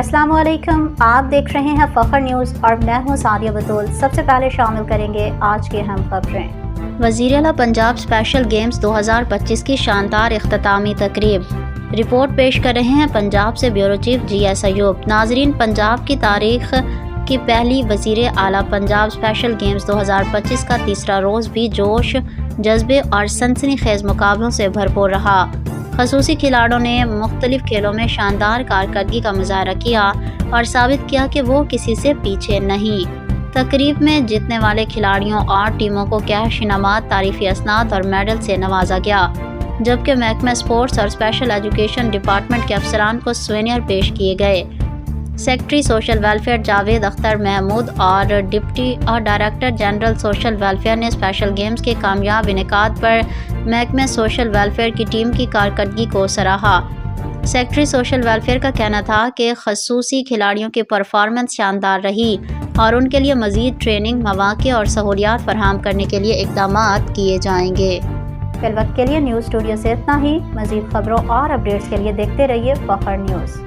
अस्सलाम वालेकुम, आप देख रहे हैं फखर न्यूज़ और मैं हूं सादिया बतूल। सबसे पहले शामिल करेंगे आज की अहम खबरें। वज़ीर आला पंजाब स्पेशल गेम्स 2025 की शानदार इख्तितामी तकरीब। रिपोर्ट पेश कर रहे हैं पंजाब से ब्यूरो चीफ GS अयूब। नाजरीन, पंजाब की तारीख की पहली वज़ीर आला पंजाब स्पेशल गेम्स 2025 का तीसरा रोज़ भी जोश, जज्बे और सनसनीखेज़ मुकाबलों से भरपूर रहा। खसूसी खिलाड़ियों ने मुख्तलिफ खेलों में शानदार कारकर्दगी का मुजाहरा किया और साबित किया कि वो किसी से पीछे नहीं। तकरीब में जीतने वाले खिलाड़ियों और टीमों को कैश इनामात, तारीफी असनाद और मेडल से नवाजा गया, जबकि महकमा स्पोर्ट्स और स्पेशल एजुकेशन डिपार्टमेंट के अफसरान को सूवेनियर पेश किए गए। Secretary social welfare Javed Akhtar Mahmood और डिप्टी और डायरेक्टर जनरल सोशल वेलफेयर ने स्पेशल गेम्स के कामयाब इनेकाद पर महकमा सोशल वेलफेयर की टीम की कारकर्दगी को सराहा। सेक्रेटरी सोशल वेलफेयर का कहना था कि खसूसी खिलाड़ियों की परफॉर्मेंस शानदार रही और उनके लिए मज़ीद ट्रेनिंग, मौक़े और सहूलियात फराहम करने के लिए इक़दामात किए जाएंगे। फिल वक्त के लिए न्यूज़ स्टूडियो से इतना ही। मज़ीद खबरों और अपडेट्स के लिए देखते रहिए फखर न्यूज़।